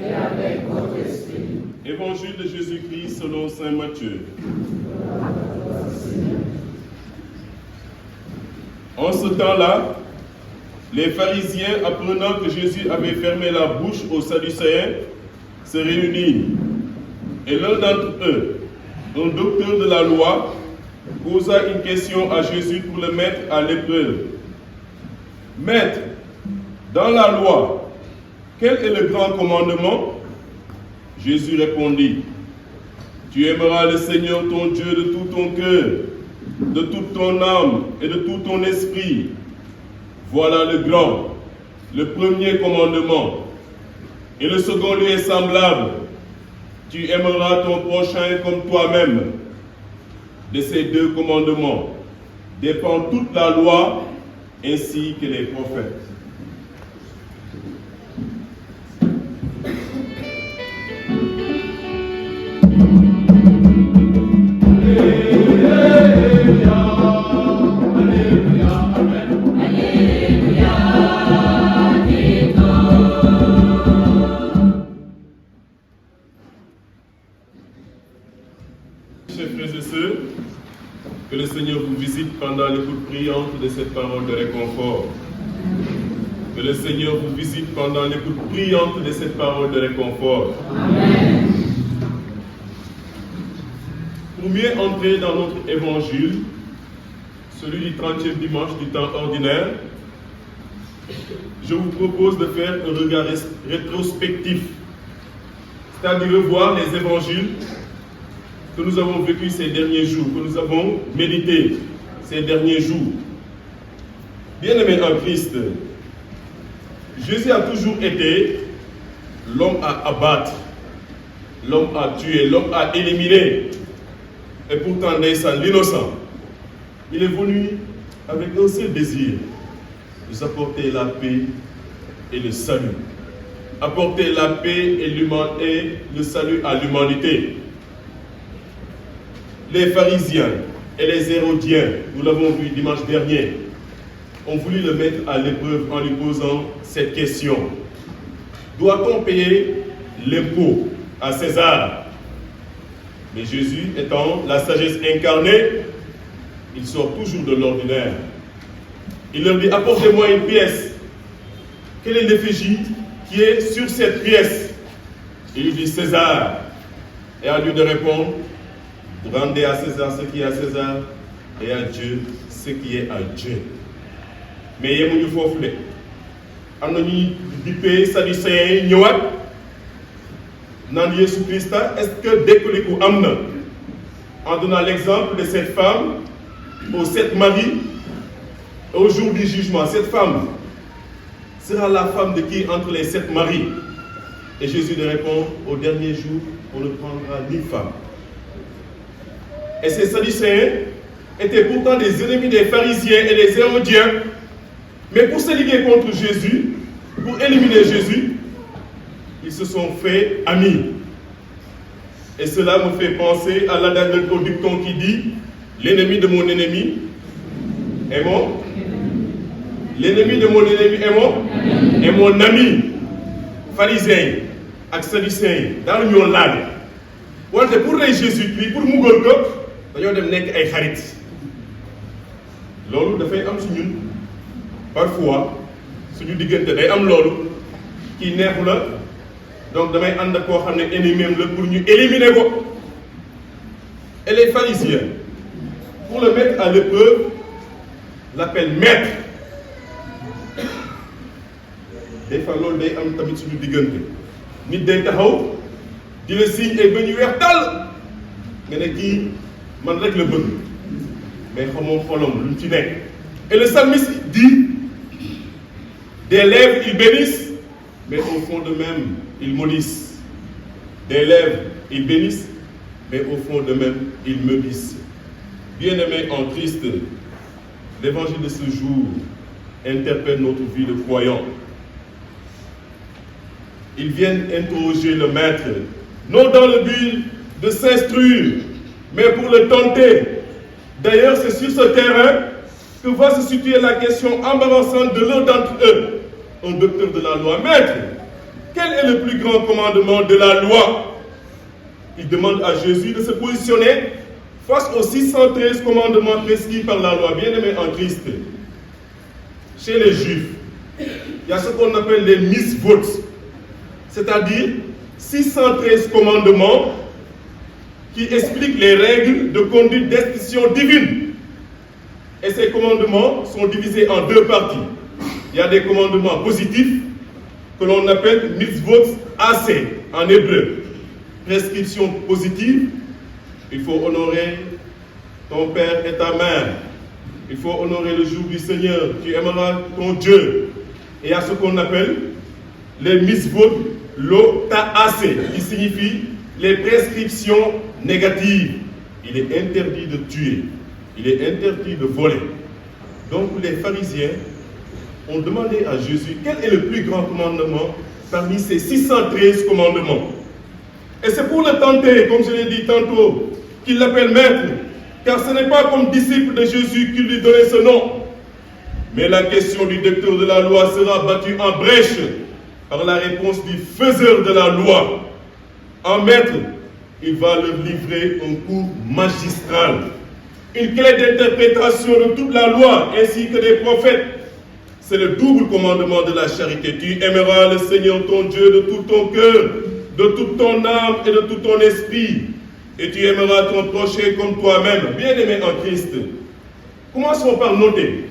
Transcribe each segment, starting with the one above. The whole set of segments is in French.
et avec votre esprit. Évangile de Jésus-Christ selon saint Matthieu. En ce temps-là, les pharisiens, apprenant que Jésus avait fermé la bouche aux Sadducéens, se réunirent. Et l'un d'entre eux, un docteur de la loi, posa une question à Jésus pour le mettre à l'épreuve. Maître, dans la loi, quel est le grand commandement? Jésus répondit, tu aimeras le Seigneur ton Dieu de tout ton cœur, de toute ton âme et de tout ton esprit. Voilà le grand, le premier commandement. Et le second lui est semblable. Tu aimeras ton prochain comme toi-même. De ces deux commandements dépend toute la loi ainsi que les prophètes. Chers frères et sœurs, que le Seigneur vous visite pendant l'écoute priante de cette parole de réconfort. Que le Seigneur vous visite pendant l'écoute priante de cette parole de réconfort. Amen. Pour mieux entrer dans notre évangile, celui du 30e dimanche du temps ordinaire, je vous propose de faire un regard rétrospectif, c'est-à-dire revoir les évangiles que nous avons vécus ces derniers jours, que nous avons médité ces derniers jours. Bien-aimés en Christ, Jésus a toujours été l'homme à abattre, l'homme à tuer, l'homme à éliminer. Et pourtant, l'innocent, il est venu avec un seul désir, nous apporter la paix et le salut. Apporter la paix et le salut à l'humanité. Les pharisiens et les hérodiens, nous l'avons vu dimanche dernier, ont voulu le mettre à l'épreuve en lui posant cette question. Doit-on payer l'impôt à César? Mais Jésus, étant la sagesse incarnée, il sort toujours de l'ordinaire. Il leur dit, apportez-moi une pièce. Quelle est l'effigie qui est sur cette pièce? Il lui dit, César. Et à lui de répondre, rendez à César ce qui est à César et à Dieu ce qui est à Dieu. Mais yemuñu foofu de am na ñuy dippee Sadducéens yi ñëwaat naan Jésus Christ est-ce que dékkaliku am na, en donnant l'exemple de cette femme aux 7 maris. Au jour du jugement, cette femme sera la femme de qui entre les 7 maris? Et Jésus lui répond, au dernier jour, on ne prendra ni femme. Et ces Sadducéens étaient pourtant des ennemis des pharisiens et des hérodiens. Mais pour se liguer contre Jésus, pour éliminer Jésus, ils se sont fait amis. Et cela me fait penser à l'adage de dicton qui dit, l'ennemi de mon ennemi est mon... L'ennemi de mon ennemi est mon ami. Pharisiens ak Sadducéens daal ñoo laal. Wante pour rey Jésus-Christ, pour mu góor ko dañoo dem nekk ay xarit. Loolu dafay am si ñun. Parfois suñu diggante day am loolu kii neexu la donc damay ànd ak koo xam ne ennemi la pour ñu éliminer ko. Et les pharisiens, pour le mettre à l'épreuve, l'appellent maître. Des fois loolu day am tamit suñu diggante nit day taxaw di la signe ay bëñ yu weex tàll nga ne kii man rek la bëgg mais xamoo xolom lu ci nekk. Et le psalmiste dit, des lèvres ils bénissent, mais au fond d'eux-mêmes ils maudissent. Des lèvres ils bénissent, mais au fond d'eux-mêmes ils maudissent. Bien-aimés en Christ, l'évangile de ce jour interpelle notre vie de croyants. Ils viennent interroger le maître, non dans le but de s'instruire, mais pour le tenter. D'ailleurs, c'est sur ce terrain que va se situer la question embarrassante de l'un d'entre eux, un docteur de la loi. Maître, quel est le plus grand commandement de la loi? Il demande à Jésus de se positionner face aux 613 commandements prescrits par la loi. Bien-aimés en Christ, chez les Juifs, il y a ce qu'on appelle les mitzvot, c'est-à-dire 613 commandements qui expliquent les règles de conduite d'institution divine. Et ces commandements sont divisés en deux parties. Il y a des commandements positifs que l'on appelle mitzvot assez en hébreu. Prescription positive, il faut honorer ton père et ta mère. Il faut honorer le jour du Seigneur. Tu aimeras ton Dieu. Et il y a ce qu'on appelle les mitzvot lo-ta'ase, qui signifie les prescriptions négatives. Il est interdit de tuer. Il est interdit de voler. Donc les pharisiens ont demandé à Jésus quel est le plus grand commandement parmi ces 613 commandements. Et c'est pour le tenter, comme je l'ai dit tantôt, qu'il l'appelle maître, car ce n'est pas comme disciple de Jésus qu'il lui donnait ce nom. Mais la question du docteur de la loi sera battue en brèche par la réponse du faiseur de la loi. En maître, il va leur livrer un cours magistral, une clé d'interprétation de toute la loi ainsi que des prophètes. C'est le double commandement de la charité. Tu aimeras le Seigneur ton Dieu de tout ton cœur, de toute ton âme et de tout ton esprit. Et tu aimeras ton prochain comme toi-même. Bien-aimé en Christ, commençons par noter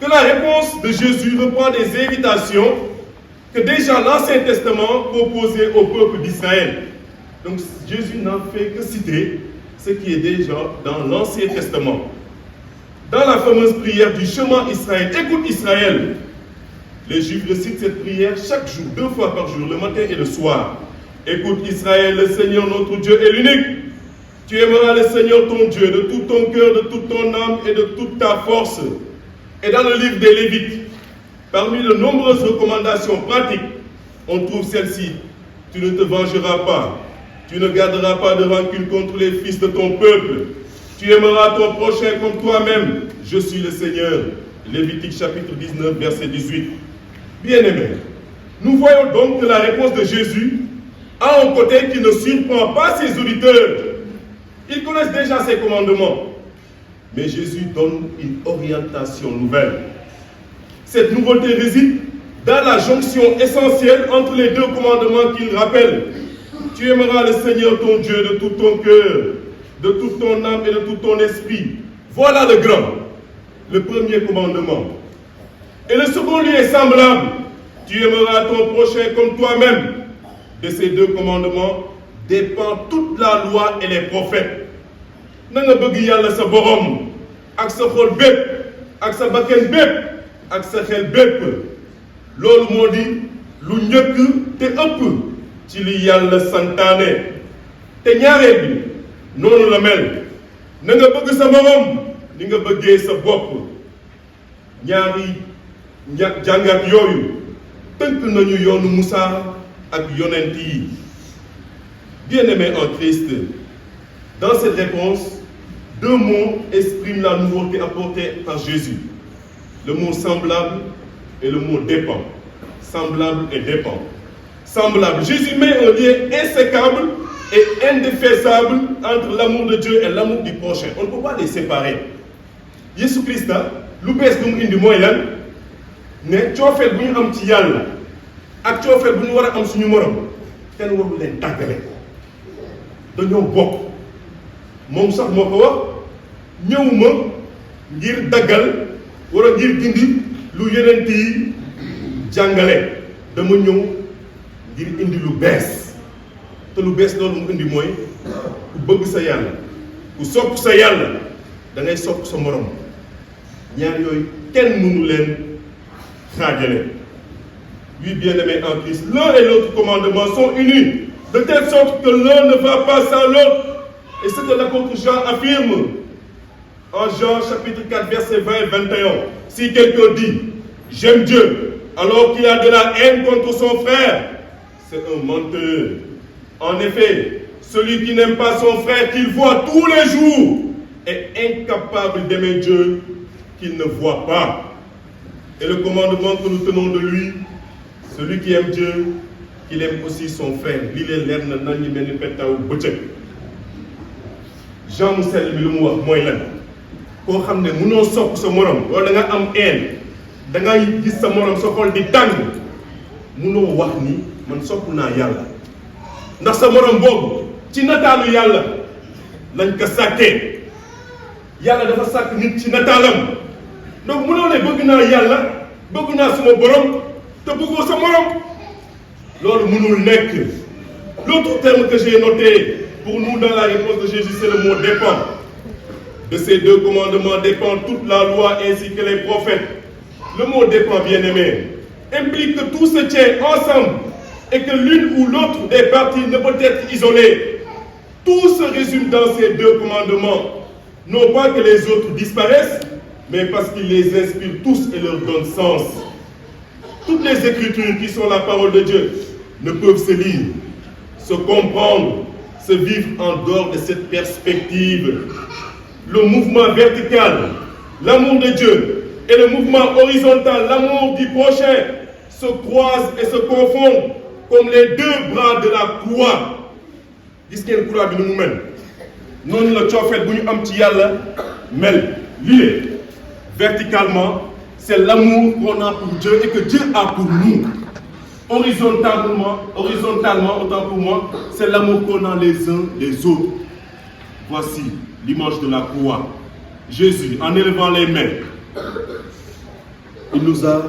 que la réponse de Jésus reprend des invitations que déjà l'Ancien Testament proposait au peuple d'Israël. Donc Jésus n'a fait que citer ce qui est déjà dans l'Ancien Testament. Dans la fameuse prière du chemin Israël, écoute Israël, les Juifs récitent cette prière chaque jour, 2 fois par jour, le matin et le soir. Écoute Israël, le Seigneur notre Dieu est l'unique. Tu aimeras le Seigneur ton Dieu de tout ton cœur, de toute ton âme et de toute ta force. Et dans le livre des Lévites, parmi de nombreuses recommandations pratiques, on trouve celle-ci. Tu ne te vengeras pas. Tu ne garderas pas de rancune contre les fils de ton peuple. Tu aimeras ton prochain comme toi-même. Je suis le Seigneur. Lévitique chapitre 19, verset 18. Bien-aimés, nous voyons donc que la réponse de Jésus a un côté qui ne surprend pas ses auditeurs. Ils connaissent déjà ses commandements. Mais Jésus donne une orientation nouvelle. Cette nouveauté réside dans la jonction essentielle entre les deux commandements qu'il rappelle. Tu aimeras le Seigneur ton Dieu de tout ton cœur, de toute ton âme et de tout ton esprit. Voilà le grand, le premier commandement. Et le second lui est semblable. Tu aimeras ton prochain comme toi-même. De ces deux commandements dépend toute la loi et les prophètes. Na nga bëgg yàlla sa borom ak sa xol bépp ak sa bakkan bépp ak sa xel bépp. Loolu moo di lu njëkk te ëpp ci li yàlla santaane. Te ñaareel bi noonu la mel. Na nga bëgg sa borom ni nga bëggee sa bopp. Ñaari jàngat yooyu tënk nañu yoonu Musaa ak yonent yi. Bien-aimés en Christ, dans cette réponse, 2 mots expriment la nouveauté apportée par Jésus. Le mot semblable et le mot dépend. Semblable et dépend. Semblable. Jésus met un lien inséparable et indéfaisable entre l'amour de Dieu et l'amour du prochain. On ne peut pas les séparer. Jésus Christ, lu bees lu mu indi mooy lan ne coofeel bu ñu am ci yàlla ak coofeel bu ñu war a am suñu morom kenn waru leen tàggale. Dañoo bokk. Moom sax moo ko wax ñëwuma ngir daggal wala ngir dindi lu yonent yi jàngale. Dama ñëw ngir indi lu bees. Te lu bees loolu mu indi mooy ku bëgg sa yàlla ku sopp sa yàlla da ngay sopp sa morom. Ñaar yooyu kenn mënu leen xaajale. Oui, bien-aimés en Christ, l'un et l'autre commandement sont unis, de telle sorte que l'un ne va pas sans l'autre. Et ce que l'apôtre Jean affirme en Jean chapitre 4, verset 20 et 21. Si quelqu'un dit « J'aime Dieu » alors qu'il a de la haine contre son frère, c'est un menteur. En effet, celui qui n'aime pas son frère qu'il voit tous les jours est incapable d'aimer Dieu qu'il ne voit pas. Et le commandement que nous tenons de lui, celui qui aime Dieu qu'il aime aussi son frère. L'île l'air n'a ni mel ni pettaw bëccëg. Jean mu sell mi lu mu wax mooy lan koo xam ne mënoo sopp sa morom wala da nga am haine da ngay gis sa morom sa xol di tàng mënoo wax ni man sopp naa yàlla ndax sa morom boobu ci nataalu yàlla lañ ko sàkkee yàlla dafa sàkk nit ci nataalam donc mënoo ne bëgg naa yàlla bëgg naa suma borom te bëggoo sa morom loolu mënul nekk. L'autre terme que j'ai noté pour nous dans la réponse de Jésus, c'est le mot dépend. De ces deux commandements dépend toute la loi ainsi que les prophètes. Le mot dépend, bien-aimé, implique que tout se tient ensemble et que l'une ou l'autre des parties ne peut être isolée. Tout se résume dans ces deux commandements. Non pas que les autres disparaissent, mais parce qu'ils les inspirent tous et leur donnent sens. Toutes les Écritures qui sont la parole de Dieu ne peuvent se lire, se comprendre, se vivre en dehors de cette perspective. Le mouvement vertical, l'amour de Dieu, et le mouvement horizontal, l'amour du prochain, se croisent et se confondent comme les deux bras de la croix. Gis ngeen croix bi nu mu mel noonu la coofeet bu ñu am ci yàlla mel lii verticalement c'est l'amour qu'on a pour Dieu et que Dieu a pour nous. Horizontalement, autant pour moi, c'est l'amour qu'on a les uns les autres. Voici l'image de la croix. Jésus, en élevant les mains, il nous a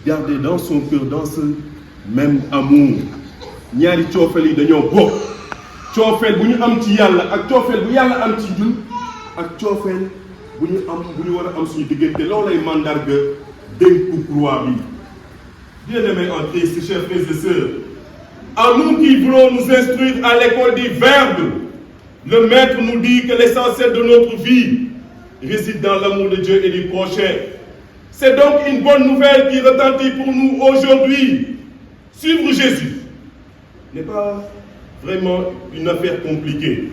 gardé dans son cœur, dans ce même amour. ñaari coofeel yi dañoo bokk coofeel bu ñu am ci yàlla ak coofeel bu yàlla am ci ñun ak coofeel bu ñu war a am suñu diggante loolu lay mandarga dénku croix bi. Bien-aimés en Christ, chers frères et sœurs, à nous qui voulons nous instruire à l'école du Verbe, le Maître nous dit que l'essentiel de notre vie réside dans l'amour de Dieu et du prochain. C'est donc une bonne nouvelle qui retentit pour nous aujourd'hui. Suivre Jésus n'est pas vraiment une affaire compliquée,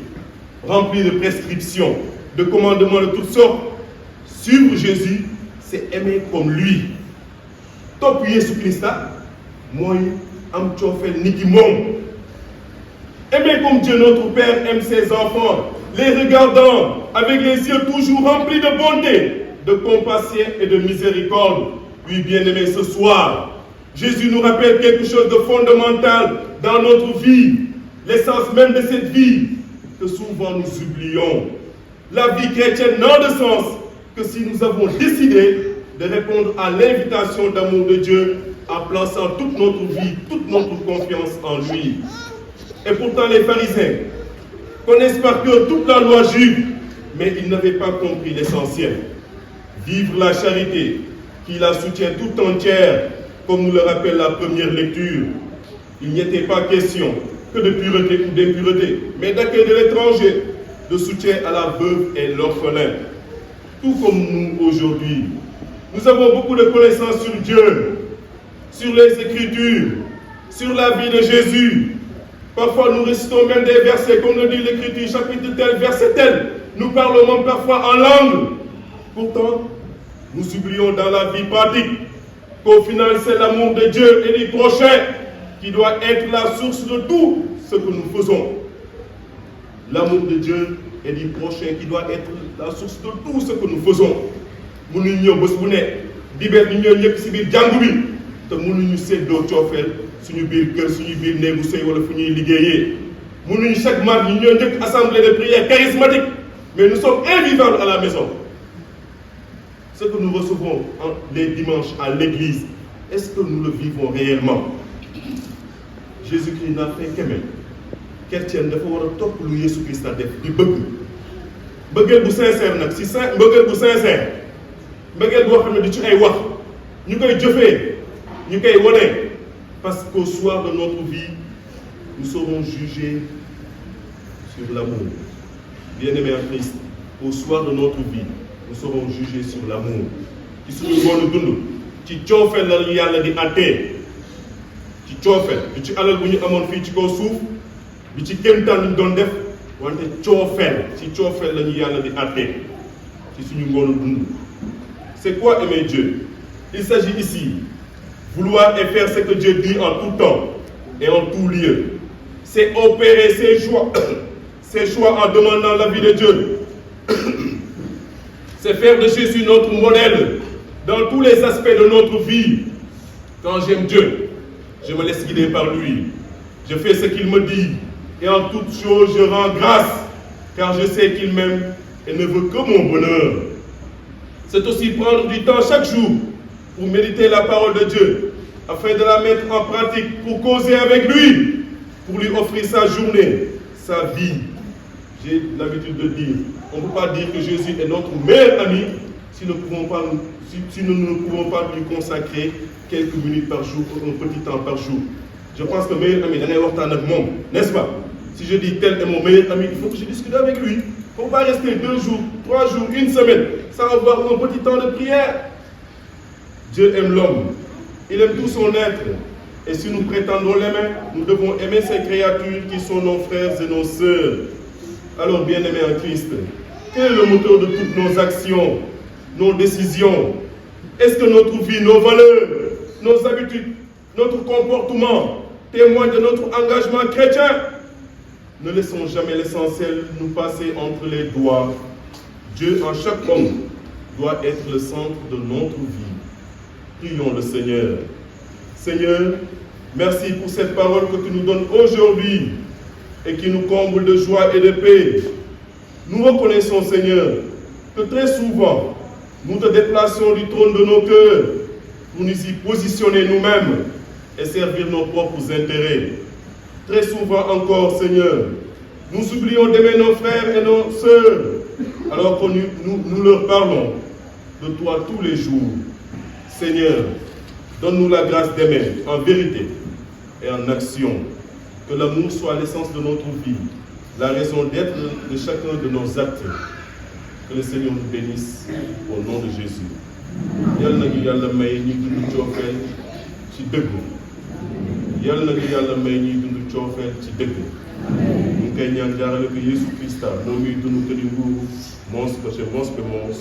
remplie de prescriptions, de commandements de toutes sortes. Suivre Jésus, c'est aimer comme lui. Topp Yesu Christa mooy am coofeel ni ki moom. Aimer comme Dieu notre Père aime ses enfants, les regardant avec les yeux toujours remplis de bonté, de compassion et de miséricorde. Oui, bien-aimés, ce soir, Jésus nous rappelle quelque chose de fondamental dans notre vie, l'essence même de cette vie que souvent nous oublions. La vie chrétienne n'a de sens que si nous avons décidé de répondre à l'invitation d'amour de Dieu en plaçant toute notre vie, toute notre confiance en lui. Et pourtant les pharisiens connaissent par cœur toute la loi juive, mais ils n'avaient pas compris l'essentiel. Vivre la charité qui la soutient tout entière, comme nous le rappelle la première lecture. Il n'y était pas question que de pureté ou d'impureté, mais d'accueil de l'étranger, de soutien à la veuve et l'orphelin. Tout comme nous aujourd'hui, nous avons beaucoup de connaissances sur Dieu, sur les Écritures, sur la vie de Jésus. Parfois, nous récitons même des versets, comme le dit l'Écriture, chapitre tel, verset tel. Nous parlons même parfois en langue. Pourtant, nous oublions dans la vie pratique qu'au final, c'est l'amour de Dieu et du prochain qui doit être la source de tout ce que nous faisons. L'amour de Dieu et du prochain qui doit être la source de tout ce que nous faisons. Mënuñu ñëw bés bu ne dibéer ñu ñëw ñëpp si biir jàngu bi te mënuñu séddoo coofeel suñu biir kër suñu biir néegu sëy wala fu ñuy liggéeyee. Mënuñu chaque mardi ñu ñëw ñëpp assemblée de prière charismatique, mais nous sommes invivables à la maison. Ce que nous recevons les dimanches à l'église, est-ce que nous le vivons réellement? Jésus-Christ n'a fait qu'aimer. Chrétien dafa war a topp lu Yesu Christ a def di bëgg mbëggeel bu sincère nag si mbëggeel bu sincère mbëggeel boo xam ne di ci ay wax ñu koy jëfee ñu koy wone parce qu'au soir de notre vie nous serons jugés sur l'amour. Bien-aimés en Christ, au soir de notre vie nous serons jugés sur l'amour. Ci suñu ngoonu dund ci coofeel la ñu yàlla di àttee ci coofeel du ci alal bu ñu amoon fii ci kaw suuf bi ci kéemtaan lu ñu doon def wante coofeel ci coofeel la ñu yàlla di àttee ci suñu ngoonu dund. C'est quoi aimer Dieu? Il s'agit ici vouloir et faire ce que Dieu dit en tout temps, et en tout lieu. C'est opérer ses choix, ses choix en demandant l'avis de Dieu. C'est faire de Jésus notre modèle dans tous les aspects de notre vie. Quand j'aime Dieu, je me laisse guider par lui. Je fais ce qu'il me dit et en toutes choses je rends grâce car je sais qu'il m'aime et ne veut que mon bonheur. C'est aussi prendre du temps chaque jour pour méditer la parole de Dieu afin de la mettre en pratique pour causer avec lui, pour lui offrir sa journée, sa vie. J'ai l'habitude de dire, on ne peut pas dire que Jésus est notre meilleur ami si nous ne pouvons pas lui consacrer quelques minutes par jour, un petit temps par jour. Je pense que meilleur ami, n'est-ce pas? Si je dis tel est mon meilleur ami, il faut que je discute avec lui. Il ne faut pas rester 2 jours, 3 jours, 1 semaine sans avoir un petit temps de prière. Dieu aime l'homme, il aime tout son être. Et si nous prétendons l'aimer, nous devons aimer ces créatures qui sont nos frères et nos sœurs. Alors, bien-aimés en Christ, quel est le moteur de toutes nos actions, nos décisions? Est-ce que notre vie, nos valeurs, nos habitudes, notre comportement témoignent de notre engagement chrétien? Ne laissons jamais l'essentiel nous passer entre les doigts. Dieu en chaque homme doit être le centre de notre vie. Prions le Seigneur. Seigneur, merci pour cette parole que tu nous donnes aujourd'hui et qui nous comble de joie et de paix. Nous reconnaissons, Seigneur, que très souvent, nous te déplaçons du trône de nos cœurs pour nous y positionner nous-mêmes et servir nos propres intérêts. Très souvent encore, Seigneur, nous oublions d'aimer nos frères et nos sœurs alors que nous leur parlons de toi tous les jours. Seigneur, donne-nous la grâce d'aimer en vérité et en action. Que l'amour soit l'essence de notre vie, la raison d'être de chacun de nos actes. Que le Seigneur nous bénisse au nom de Jésus. Yal na ñu Yàlla may ñuy dund coofeel ci dëgg. Yal na ñu Yàlla may ñuy dund coofeel ci dëgg. ñu ngi koy ñaan jaarale ko Yeesu Krista moom miy dund ko di nguuru mons ko ci mons ko mons.